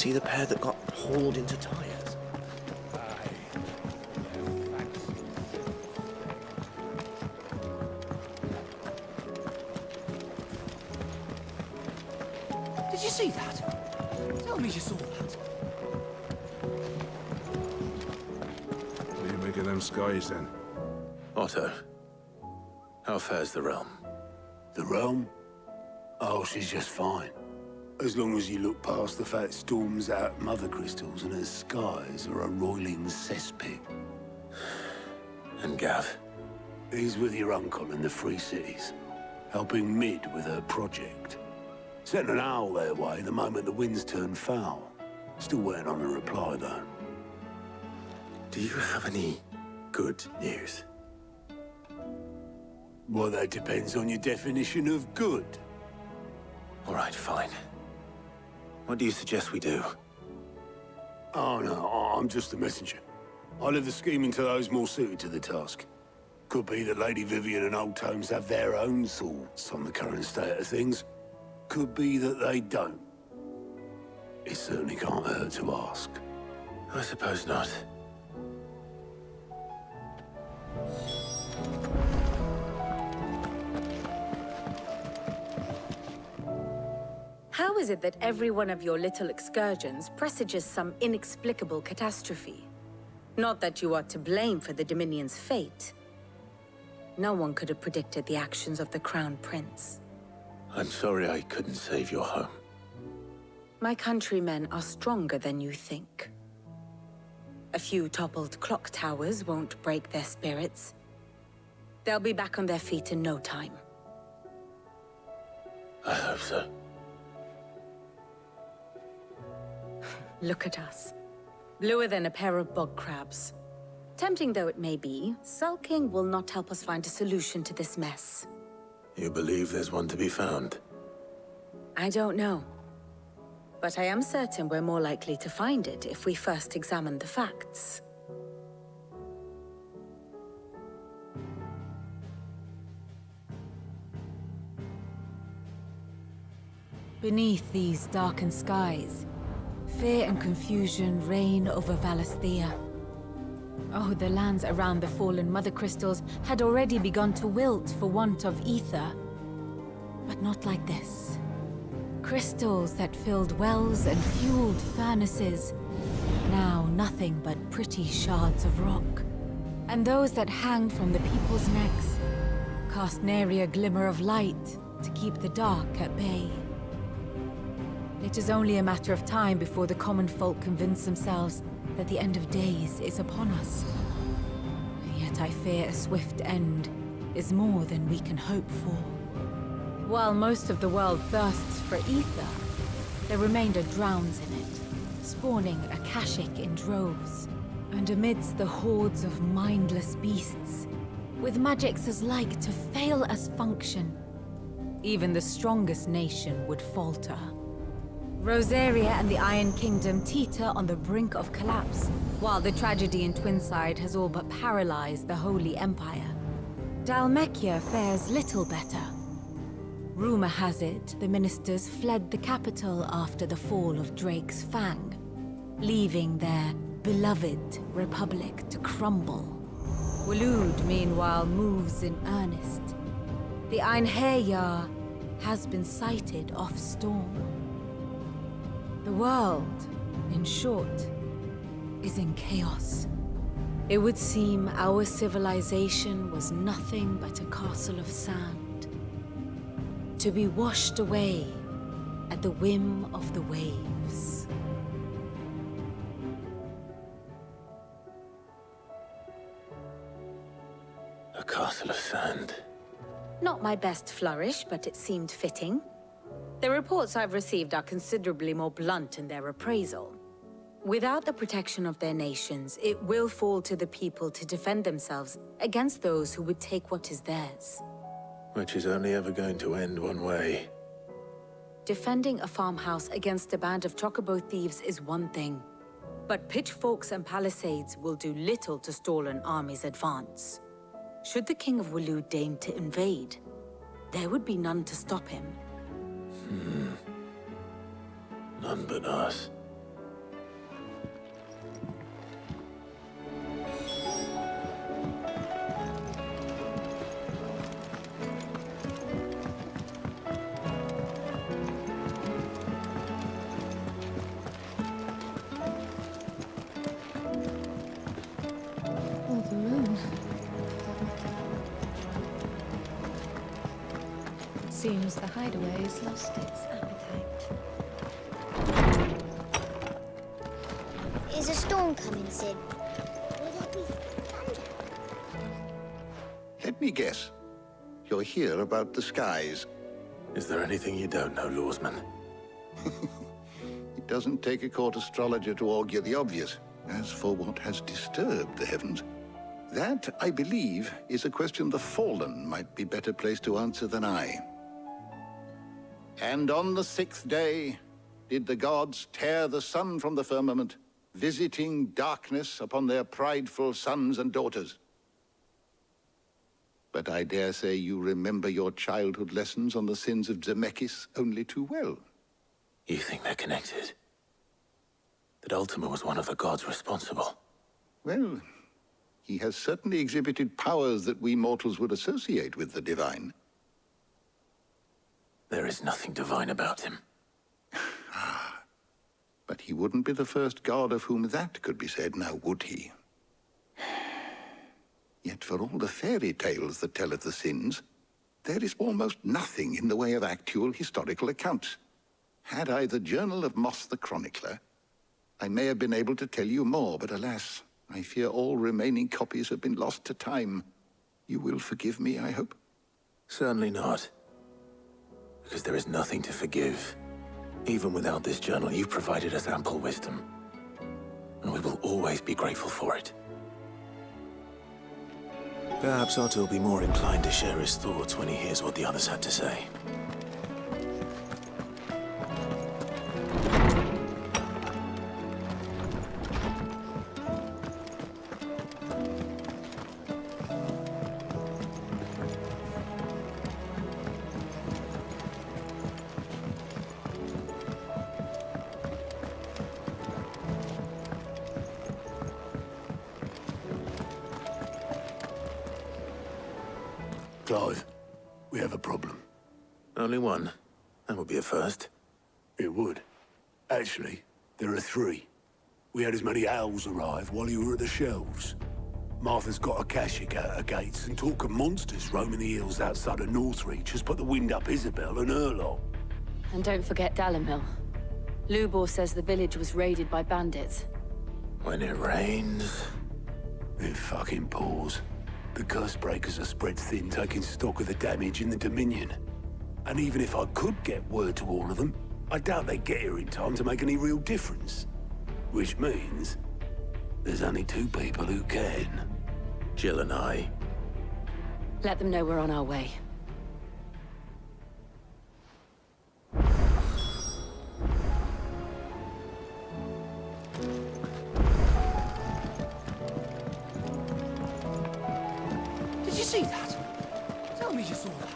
see the pair that got hauled into tires? Did you see that? Tell me you saw that. What do you make of them skies, then? Otto, how fares the realm? The realm? Oh, she's just fine. As long as you look past the fact storms out mother crystals and her skies are a roiling cesspit. And Gav? He's with your uncle in the Free Cities, helping Mid with her project. Sent an owl their way the moment the winds turned foul. Still waiting on a reply, though. Do you have any good news? Well, that depends on your definition of good. All right, fine. What do you suggest we do? Oh, no, I'm just a messenger. I leave the scheming to those more suited to the task. Could be that Lady Vivian and Old Tomes have their own thoughts on the current state of things. Could be that they don't. It certainly can't hurt to ask. I suppose not. How is it that every one of your little excursions presages some inexplicable catastrophe? Not that you are to blame for the Dominion's fate. No one could have predicted the actions of the Crown Prince. I'm sorry I couldn't save your home. My countrymen are stronger than you think. A few toppled clock towers won't break their spirits. They'll be back on their feet in no time. I hope so. Look at us. Bluer than a pair of bog crabs. Tempting though it may be, sulking will not help us find a solution to this mess. You believe there's one to be found? I don't know. But I am certain we're more likely to find it if we first examine the facts. Beneath these darkened skies, fear and confusion reign over Valisthea. Oh, the lands around the fallen Mother Crystals had already begun to wilt for want of ether. But not like this. Crystals that filled wells and fueled furnaces, now nothing but pretty shards of rock. And those that hang from the people's necks cast nary a glimmer of light to keep the dark at bay. It is only a matter of time before the common folk convince themselves that the end of days is upon us. Yet I fear a swift end is more than we can hope for. While most of the world thirsts for ether, the remainder drowns in it, spawning Akashic in droves. And amidst the hordes of mindless beasts, with magics as like to fail as function, even the strongest nation would falter. Rosaria and the Iron Kingdom teeter on the brink of collapse, while the tragedy in Twinside has all but paralyzed the Holy Empire. Dalmekia fares little better. Rumor has it the ministers fled the capital after the fall of Drake's Fang, leaving their beloved republic to crumble. Waloed, meanwhile, moves in earnest. The Einherjar has been sighted off-storm. The world, in short, is in chaos. It would seem our civilization was nothing but a castle of sand, to be washed away at the whim of the waves. A castle of sand. Not my best flourish, but it seemed fitting. The reports I've received are considerably more blunt in their appraisal. Without the protection of their nations, it will fall to the people to defend themselves against those who would take what is theirs. Which is only ever going to end one way. Defending a farmhouse against a band of chocobo thieves is one thing, but pitchforks and palisades will do little to stall an army's advance. Should the King of Waloed deign to invade, there would be none to stop him. None but us. Seems the hideaway's lost its appetite. Is a storm coming, Sid? Will there be thunder? Let me guess. You're here about the skies. Is there anything you don't know, Lawsman? It doesn't take a court astrologer to augur the obvious. As for what has disturbed the heavens, that, I believe, is a question the Fallen might be better placed to answer than I. And on the 6th day did the gods tear the sun from the firmament, visiting darkness upon their prideful sons and daughters. But I dare say you remember your childhood lessons on the sins of Zemeckis only too well. You think they're connected? That Ultima was one of the gods responsible? Well, he has certainly exhibited powers that we mortals would associate with the divine. There is nothing divine about him. But he wouldn't be the first god of whom that could be said, now would he? Yet for all the fairy tales that tell of the sins, there is almost nothing in the way of actual historical accounts. Had I the Journal of Moss the Chronicler, I may have been able to tell you more, but alas, I fear all remaining copies have been lost to time. You will forgive me, I hope? Certainly not. Because there is nothing to forgive. Even without this journal, you've provided us ample wisdom. And we will always be grateful for it. Perhaps Otto will be more inclined to share his thoughts when he hears what the others had to say. Clive, we have a problem. Only one. That would be a first. It would. Actually, there are 3. We had as many owls arrive while you were at the shelves. Martha's got a Akashic out her gates, and talk of monsters roaming the hills outside of Northreach has put the wind up Isabel and her lot. And don't forget Dalimil. Lubor says the village was raided by bandits. When it rains... It fucking pours. The curse breakers are spread thin, taking stock of the damage in the Dominion. And even if I could get word to all of them, I doubt they'd get here in time to make any real difference. Which means there's only 2 people who can. Jill and I. Let them know we're on our way. Did you see that? Tell me you saw that.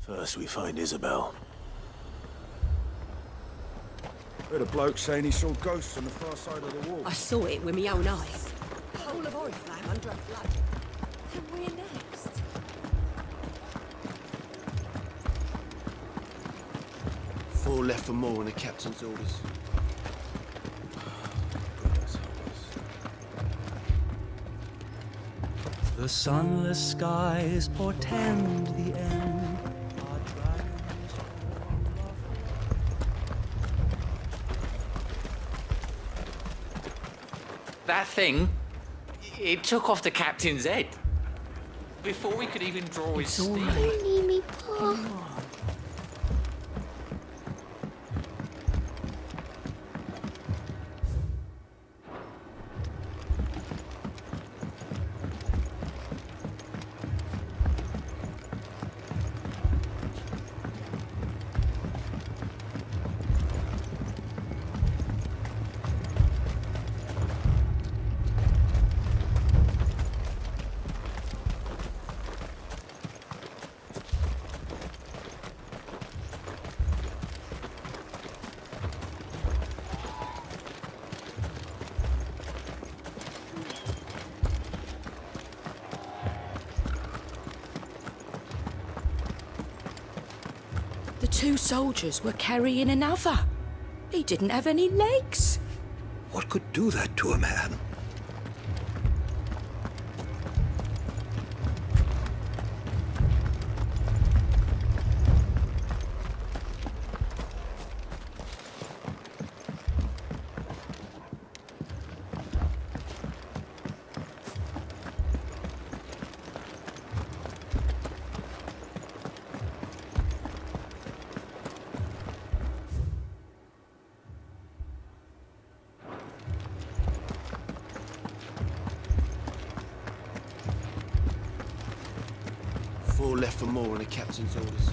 First we find Isabel. Heard a bloke saying he saw ghosts on the far side of the wall. I saw it with my own eyes. The whole of Oriflamme under a flood. And we're next. Four left for more on the captain's orders. The sunless skies portend the end. Our dragons That thing, it took off the captain's head. Before we could even draw his steam. Only me, Pa. 2 soldiers were carrying another. He didn't have any legs. What could do that to a man? Four left for more on the captain's orders.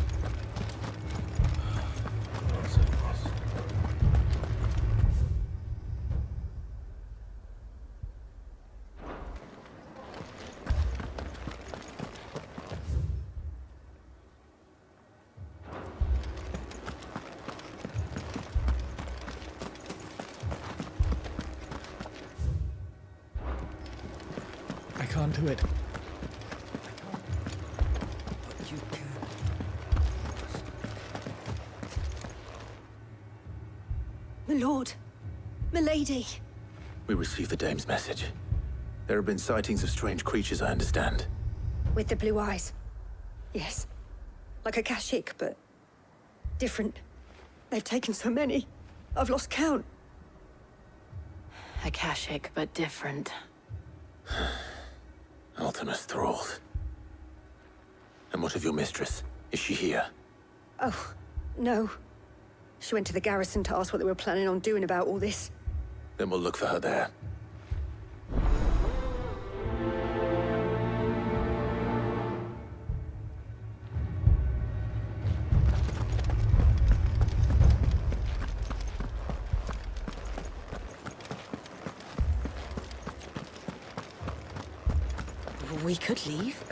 I can't do it. My lord. Milady. We received the dame's message. There have been sightings of strange creatures, I understand. With the blue eyes. Yes. Like a Kashik, but different. They've taken so many. I've lost count. Akashic, but different. Ultimus thralls. And what of your mistress? Is she here? Oh, no. She went to the garrison to ask what they were planning on doing about all this. Then we'll look for her there. We could leave.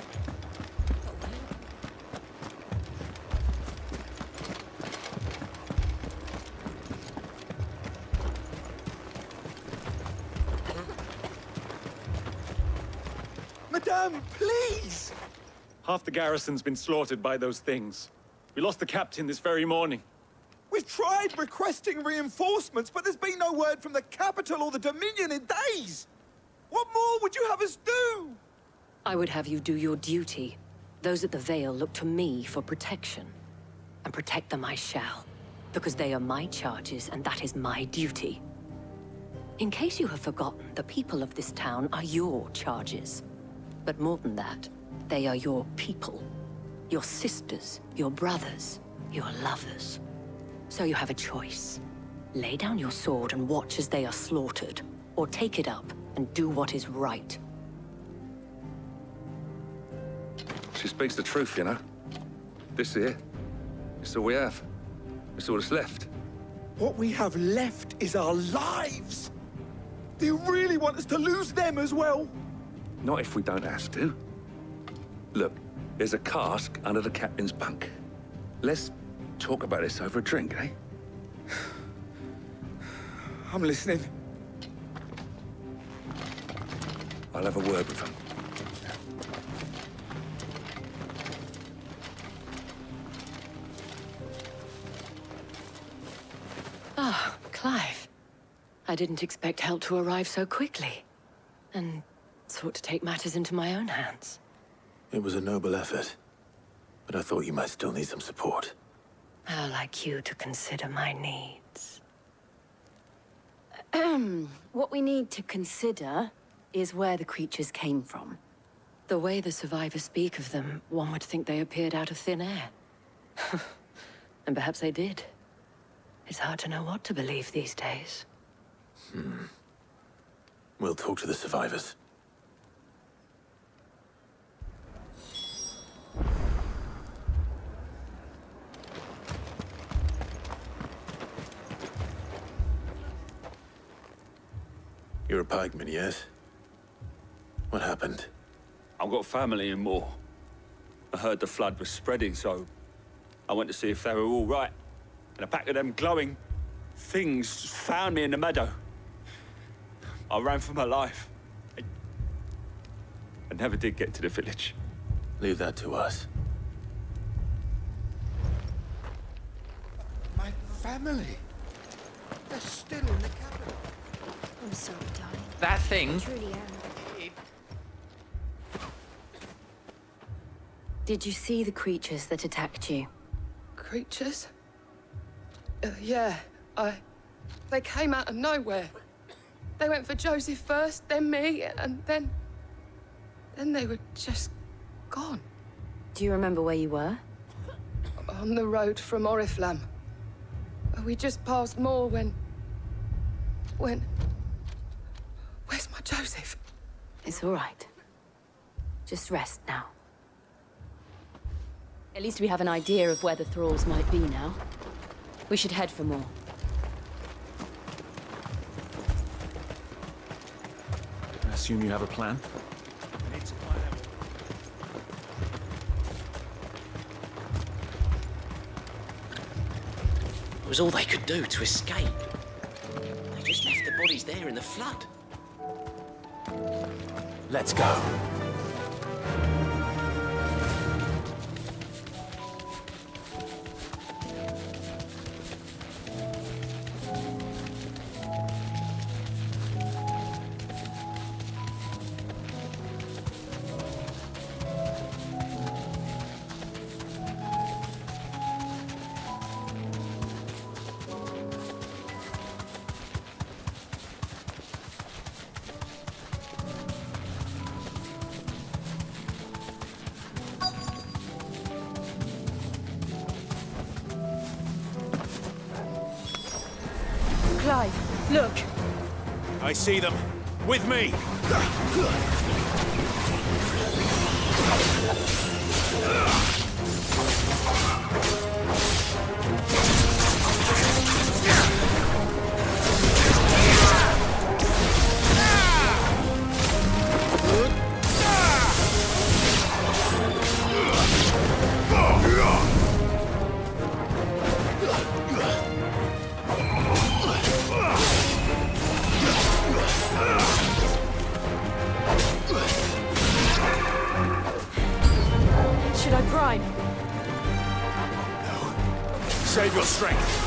Madame, please! Half the garrison's been slaughtered by those things. We lost the captain this very morning. We've tried requesting reinforcements, but there's been no word from the capital or the Dominion in days. What more would you have us do? I would have you do your duty. Those at the Vale look to me for protection. And protect them I shall. Because they are my charges, and that is my duty. In case you have forgotten, the people of this town are your charges. But more than that, they are your people. Your sisters, your brothers, your lovers. So you have a choice. Lay down your sword and watch as they are slaughtered, or take it up and do what is right. She speaks the truth, you know. This here, it's all we have. It's all that's left. What we have left is our lives. Do you really want us to lose them as well? Not if we don't have to. Look, there's a cask under the captain's bunk. Let's talk about this over a drink, eh? I'm listening. I'll have a word with him. Ah, Clive. I didn't expect help to arrive so quickly. And sought to take matters into my own hands. It was a noble effort. But I thought you might still need some support. How like you to consider my needs. What we need to consider is where the creatures came from. The way the survivors speak of them, one would think they appeared out of thin air. And perhaps they did. It's hard to know what to believe these days. We'll talk to the survivors. You're a pikeman, yes? What happened? I've got family in Moor. I heard the flood was spreading, so I went to see if they were all right. And a pack of them glowing things found me in the meadow. I ran for my life. I never did get to the village. Leave that to us. family. They're still in the capital. I'm sorry, darling. That thing. I truly am. Did you see the creatures that attacked you? Creatures? Yeah, They came out of nowhere. They went for Joseph first, then me, and then they were just gone. Do you remember where you were? On the road from Oriflamme. We just passed Moor when... Where's my Joseph? It's all right. Just rest now. At least we have an idea of where the thralls might be now. We should head for more. I assume you have a plan? It was all they could do to escape. They just left the bodies there in the flood. Let's go. Clive, look! I see them. With me! Should I prime? Save your strength.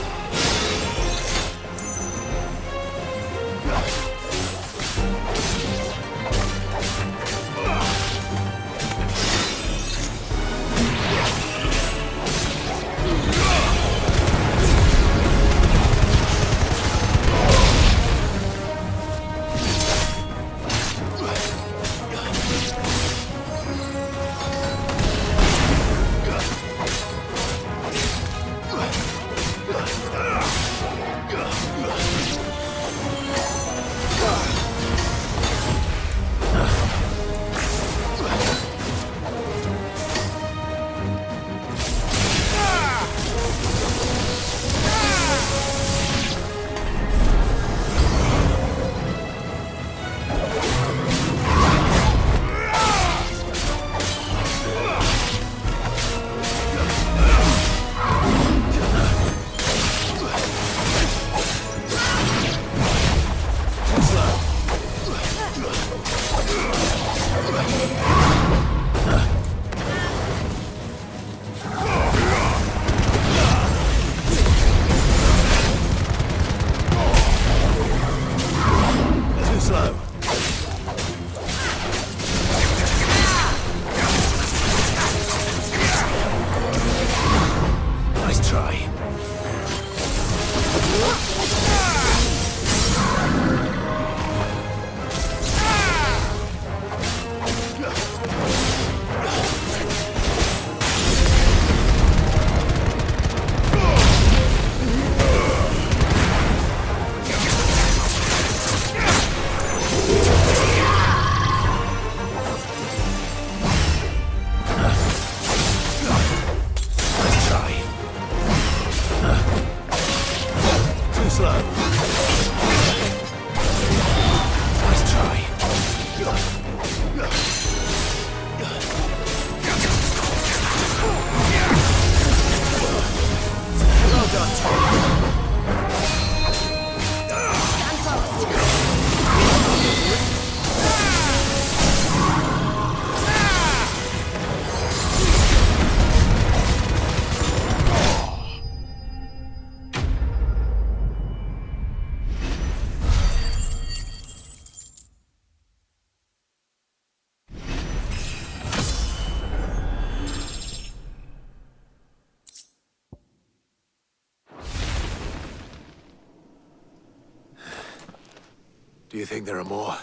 Do you think there are more?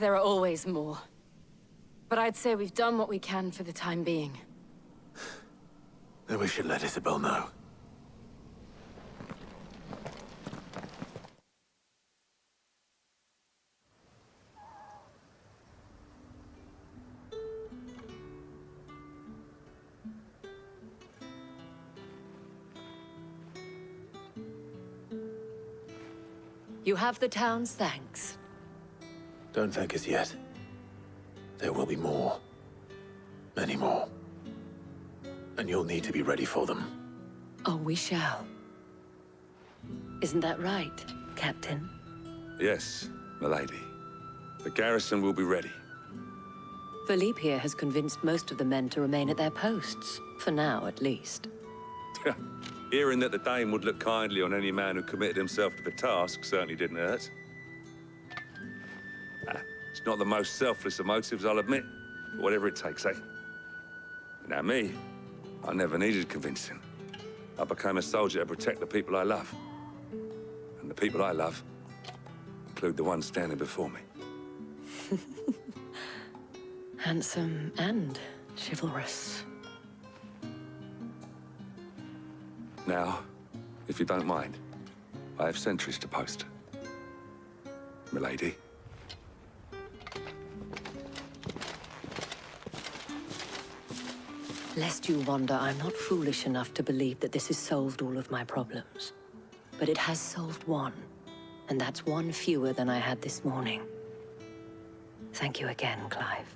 There are always more. But I'd say we've done what we can for the time being. Then we should let Isabel know. You have the town's thanks. Don't thank us yet. There will be more. Many more. And you'll need to be ready for them. Oh, we shall. Isn't that right, Captain? Yes, milady. The garrison will be ready. Philippe here has convinced most of the men to remain at their posts. For now, at least. Hearing that the Dane would look kindly on any man who committed himself to the task certainly didn't hurt. It's not the most selfless of motives, I'll admit. But whatever it takes, eh? Now me, I never needed convincing. I became a soldier to protect the people I love. And the people I love include the ones standing before me. Handsome and chivalrous. Now, if you don't mind, I have sentries to post. Milady. Lest you wonder, I'm not foolish enough to believe that this has solved all of my problems. But it has solved one, and that's one fewer than I had this morning. Thank you again, Clive.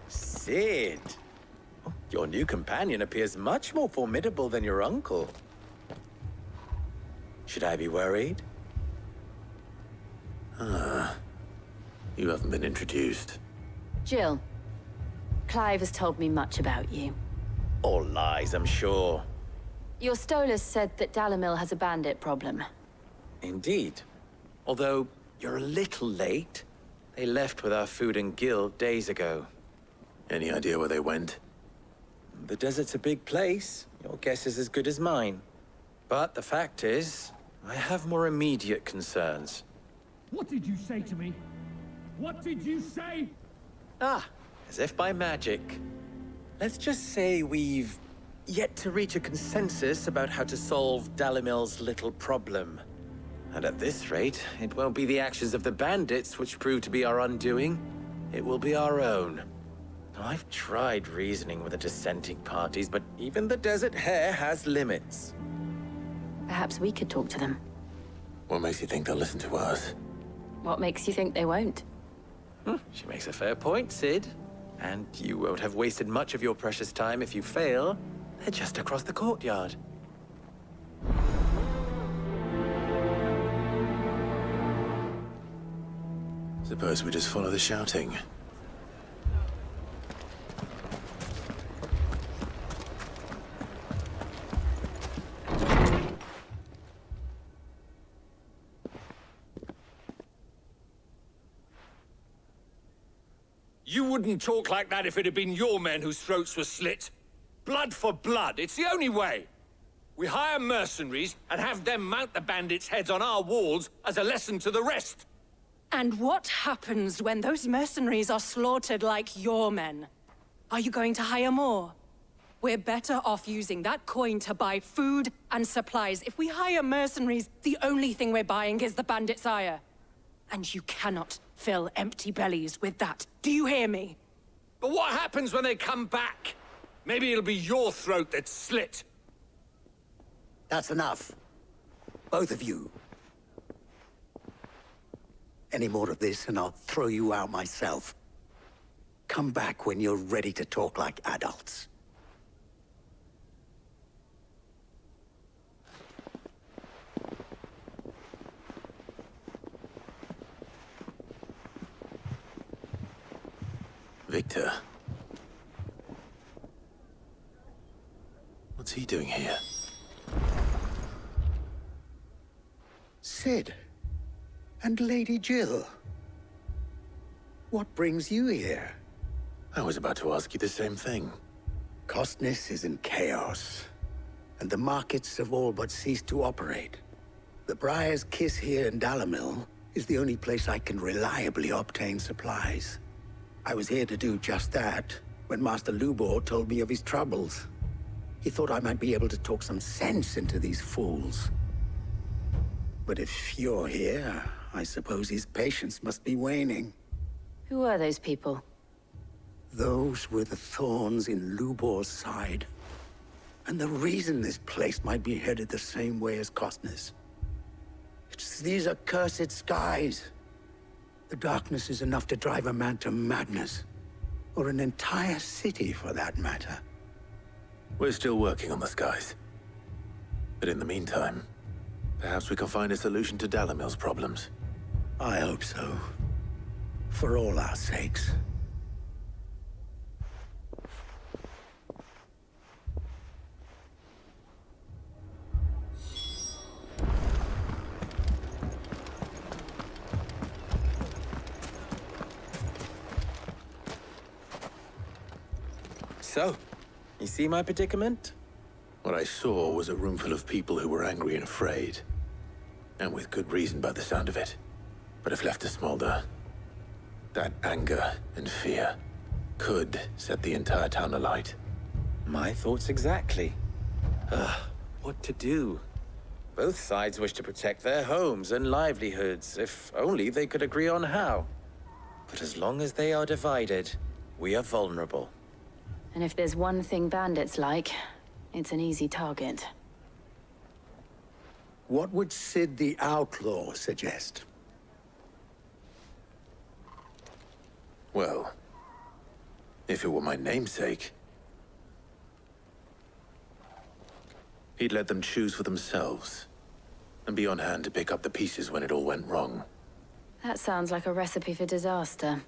Sid! Your new companion appears much more formidable than your uncle. Should I be worried? You haven't been introduced. Jill, Clive has told me much about you. All lies, I'm sure. Your Stolas said that Dalimil has a bandit problem. Indeed. Although, you're a little late. They left with our food and guild days ago. Any idea where they went? The desert's a big place. Your guess is as good as mine. But the fact is, I have more immediate concerns. What did you say to me? What did you say? Ah, as if by magic. Let's just say we've yet to reach a consensus about how to solve Dalimil's little problem. And at this rate, it won't be the actions of the bandits which prove to be our undoing. It will be our own. I've tried reasoning with the dissenting parties, but even the Desert Hare has limits. Perhaps we could talk to them. What makes you think they'll listen to us? What makes you think they won't? She makes a fair point, Sid. And you won't have wasted much of your precious time if you fail. They're just across the courtyard. Suppose we just follow the shouting. You wouldn't talk like that if it had been your men whose throats were slit. Blood for blood, it's the only way. We hire mercenaries and have them mount the bandits' heads on our walls as a lesson to the rest. And what happens when those mercenaries are slaughtered like your men? Are you going to hire more? We're better off using that coin to buy food and supplies. If we hire mercenaries, the only thing we're buying is the bandits' ire. And you cannot fill empty bellies with that. Do you hear me? But what happens when they come back? Maybe it'll be your throat that's slit. That's enough. Both of you. Any more of this and I'll throw you out myself. Come back when you're ready to talk like adults. Victor. What's he doing here? Sid. And Lady Jill. What brings you here? I was about to ask you the same thing. Costness is in chaos, and the markets have all but ceased to operate. The Briar's Kiss here in Dalimil is the only place I can reliably obtain supplies. I was here to do just that when Master Lubor told me of his troubles. He thought I might be able to talk some sense into these fools. But if you're here, I suppose his patience must be waning. Who are those people? Those were the thorns in Lubor's side. And the reason this place might be headed the same way as Costness. It's these accursed skies. The darkness is enough to drive a man to madness. Or an entire city, for that matter. We're still working on the skies. But in the meantime, perhaps we can find a solution to Dalimil's problems. I hope so. For all our sakes. So, you see my predicament? What I saw was a room full of people who were angry and afraid. And with good reason by the sound of it. But if left to smolder, that anger and fear could set the entire town alight. My thoughts exactly. What to do? Both sides wish to protect their homes and livelihoods, if only they could agree on how. But as long as they are divided, we are vulnerable. And if there's one thing bandits like, it's an easy target. What would Sid the Outlaw suggest? Well, if it were my namesake, he'd let them choose for themselves, and be on hand to pick up the pieces when it all went wrong. That sounds like a recipe for disaster.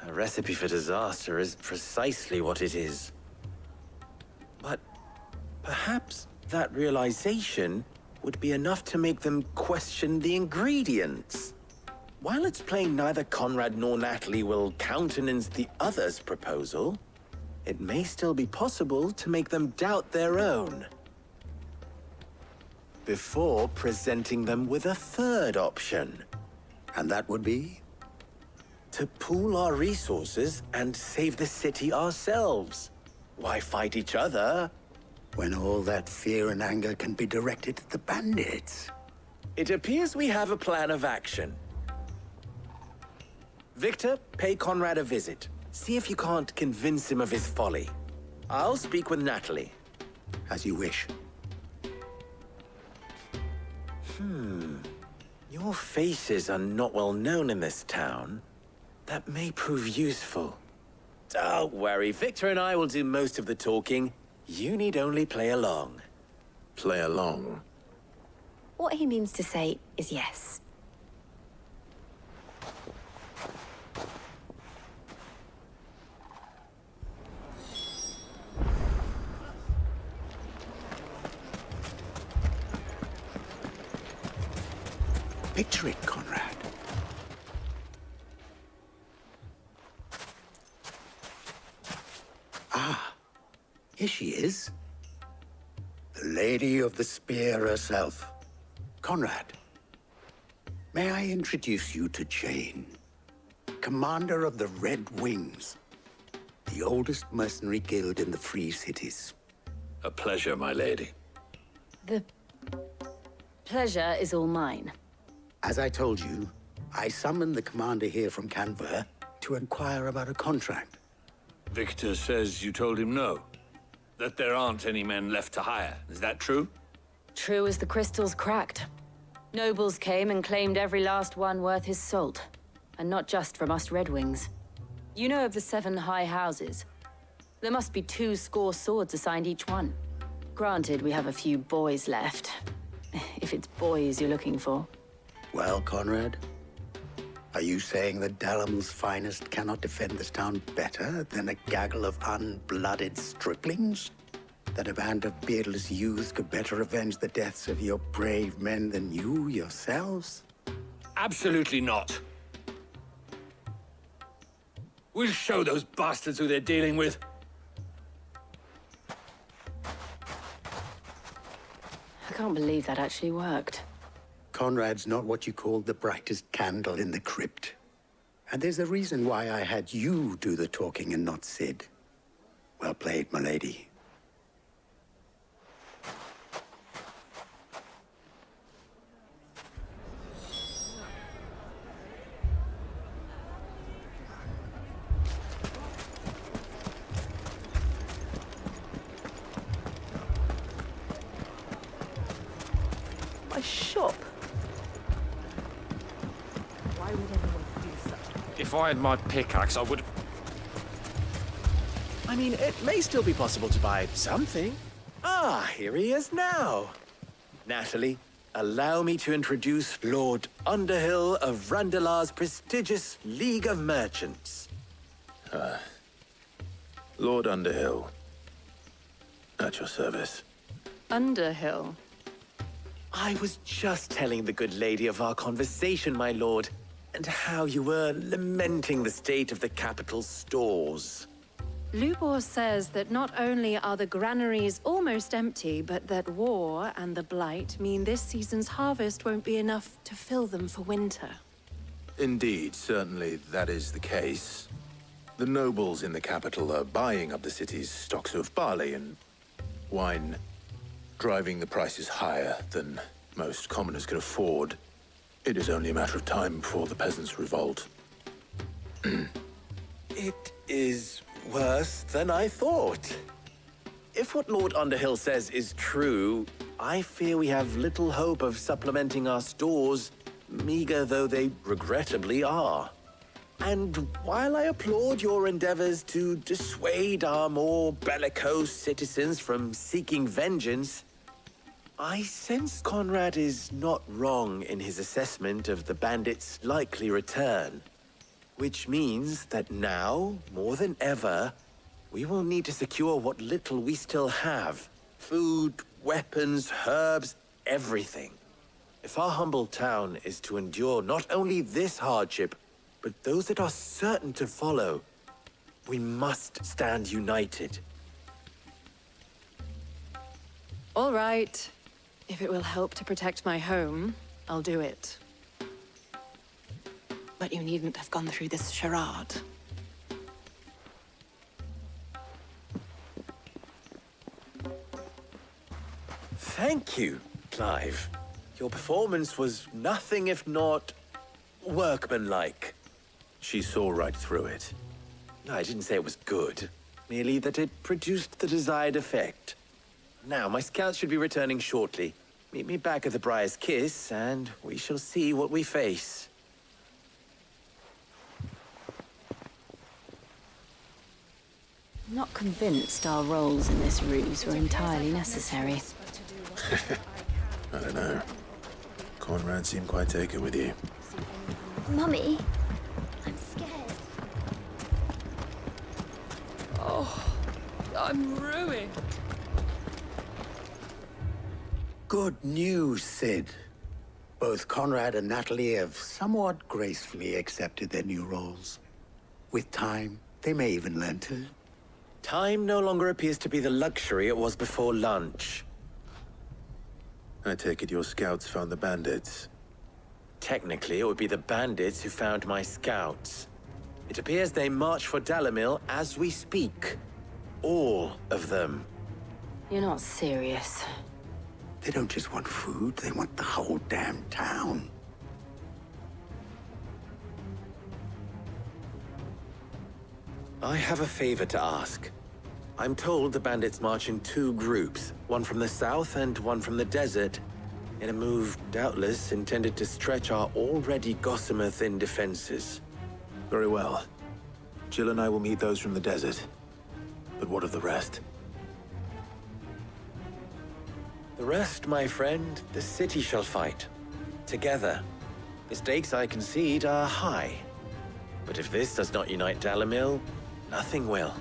A recipe for disaster is precisely what it is. But perhaps that realization would be enough to make them question the ingredients. While it's plain neither Conrad nor Natalie will countenance the other's proposal, it may still be possible to make them doubt their own. Before presenting them with a third option. And that would be? To pool our resources and save the city ourselves. Why fight each other? When all that fear and anger can be directed at the bandits. It appears we have a plan of action. Victor, pay Conrad a visit. See if you can't convince him of his folly. I'll speak with Natalie. As you wish. Your faces are not well known in this town. That may prove useful. Don't worry, Victor and I will do most of the talking. You need only play along. Play along? What he means to say is yes. Picture it, Conrad. Ah, here she is. The Lady of the Spear herself. Conrad, may I introduce you to Jane, commander of the Red Wings, the oldest mercenary guild in the Free Cities. A pleasure, my lady. The pleasure is all mine. As I told you, I summoned the commander here from Canver to inquire about a contract. Victor says you told him no. That there aren't any men left to hire. Is that true? True as the crystals cracked. Nobles came and claimed every last one worth his salt. And not just from us Red Wings. You know of the 7 high houses. There must be 2 swords assigned each one. Granted, we have a few boys left. If it's boys you're looking for. Well, Conrad, are you saying that Dalamil's finest cannot defend this town better than a gaggle of unblooded striplings? That a band of beardless youths could better avenge the deaths of your brave men than you yourselves? Absolutely not. We'll show those bastards who they're dealing with. I can't believe that actually worked. Conrad's not what you call the brightest candle in the crypt. And there's a reason why I had you do the talking and not Sid. Well played, my lady. My shop. Why would anyone do such? If I had my pickaxe, I would... I mean, it may still be possible to buy something. Ah, here he is now. Natalie, allow me to introduce Lord Underhill of Randalar's prestigious League of Merchants. Lord Underhill. At your service. Underhill? I was just telling the good lady of our conversation, my lord, and how you were lamenting the state of the capital's stores. Lubor says that not only are the granaries almost empty, but that war and the Blight mean this season's harvest won't be enough to fill them for winter. Indeed, certainly that is the case. The nobles in the capital are buying up the city's stocks of barley and wine, driving the prices higher than most commoners can afford. It is only a matter of time before the peasants revolt. It is worse than I thought. If what Lord Underhill says is true, I fear we have little hope of supplementing our stores, meager though they regrettably are. And while I applaud your endeavors to dissuade our more bellicose citizens from seeking vengeance, I sense Conrad is not wrong in his assessment of the bandits' likely return. Which means that now, more than ever, we will need to secure what little we still have. Food, weapons, herbs, everything. If our humble town is to endure not only this hardship, but those that are certain to follow, we must stand united. All right. If it will help to protect my home, I'll do it. But you needn't have gone through this charade. Thank you, Clive. Your performance was nothing if not workmanlike. She saw right through it. I didn't say it was good, merely that it produced the desired effect. Now, my scouts should be returning shortly. Meet me back at the Briar's Kiss, and we shall see what we face. I'm not convinced our roles in this ruse were entirely necessary. I don't know. Conrad seemed quite taken with you. Mummy, I'm scared. Oh, I'm ruined. Good news, Sid. Both Conrad and Natalie have somewhat gracefully accepted their new roles. With time, they may even learn to. Time no longer appears to be the luxury it was before lunch. I take it your scouts found the bandits. Technically, it would be the bandits who found my scouts. It appears they march for Dalimil as we speak. All of them. You're not serious. They don't just want food, they want the whole damn town. I have a favor to ask. I'm told the bandits march in 2 groups, one from the south and one from the desert, in a move doubtless intended to stretch our already gossamer-thin defenses. Very well. Jill and I will meet those from the desert. But what of the rest? The rest, my friend, the city shall fight. Together. The stakes, I concede, are high. But if this does not unite Dalimil, nothing will.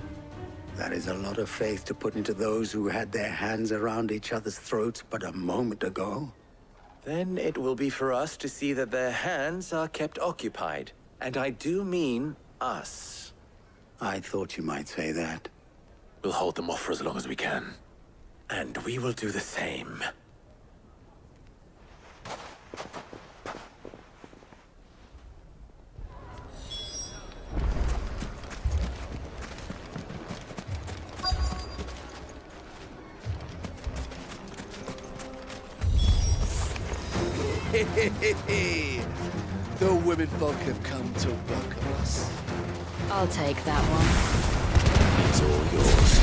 That is a lot of faith to put into those who had their hands around each other's throats but a moment ago. Then it will be for us to see that their hands are kept occupied. And I do mean us. I thought you might say that. We'll hold them off for as long as we can. And we will do the same. The women folk have come to welcome us. I'll take that one. It's all yours.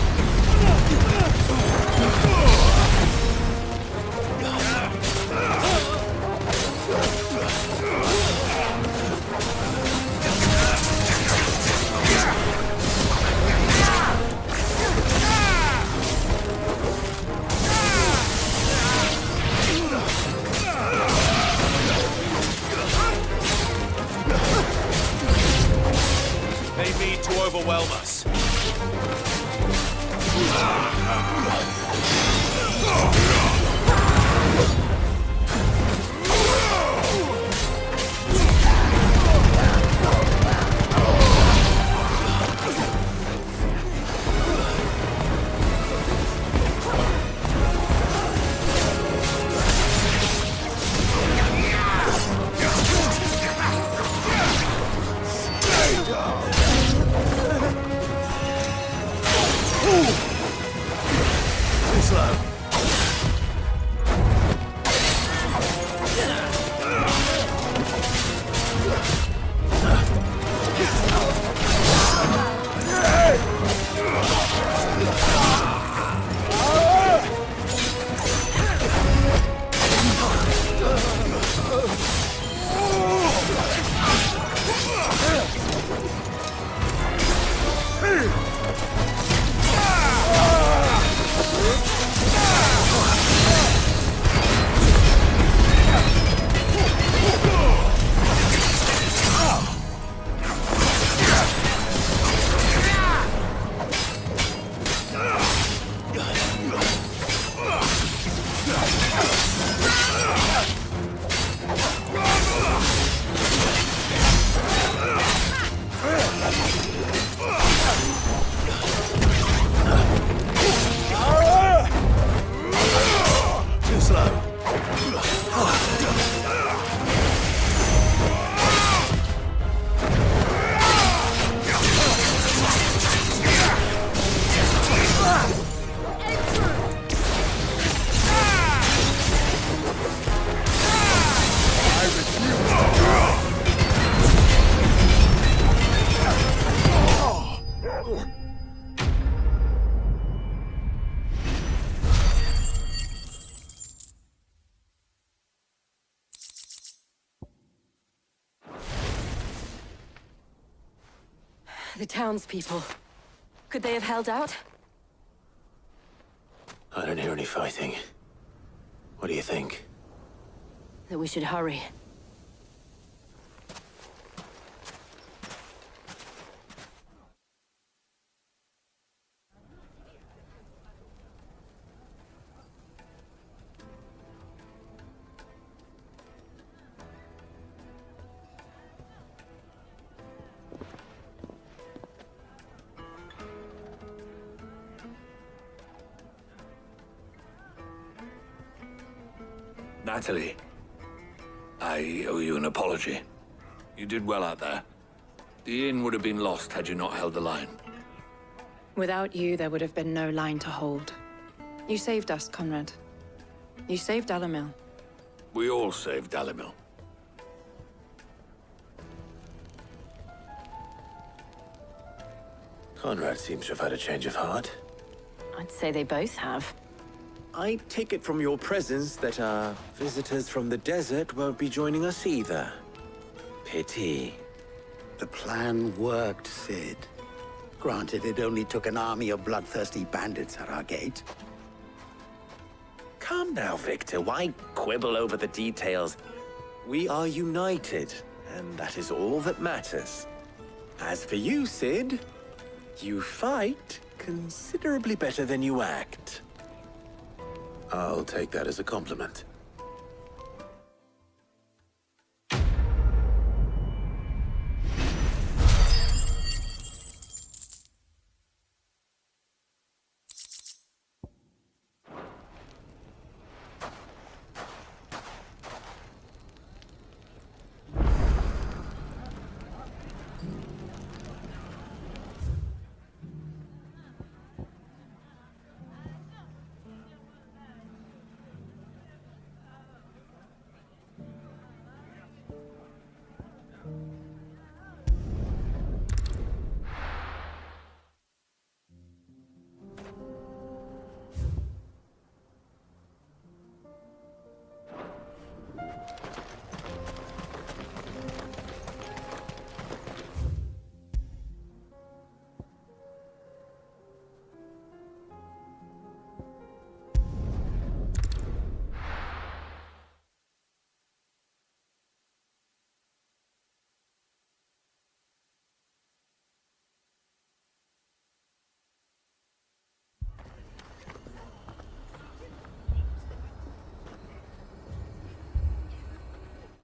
They mean to overwhelm us. The townspeople. Could they have held out? I don't hear any fighting. What do you think? That we should hurry. Natalie, I owe you an apology. You did well out there. The inn would have been lost had you not held the line. Without you, there would have been no line to hold. You saved us, Conrad. You saved Dalimil. We all saved Dalimil. Conrad seems to have had a change of heart. I'd say they both have. I take it from your presence that our visitors from the desert won't be joining us either. Pity. The plan worked, Sid. Granted, it only took an army of bloodthirsty bandits at our gate. Calm now, Victor. Why quibble over the details? We are united, and that is all that matters. As for you, Sid, you fight considerably better than you act. I'll take that as a compliment.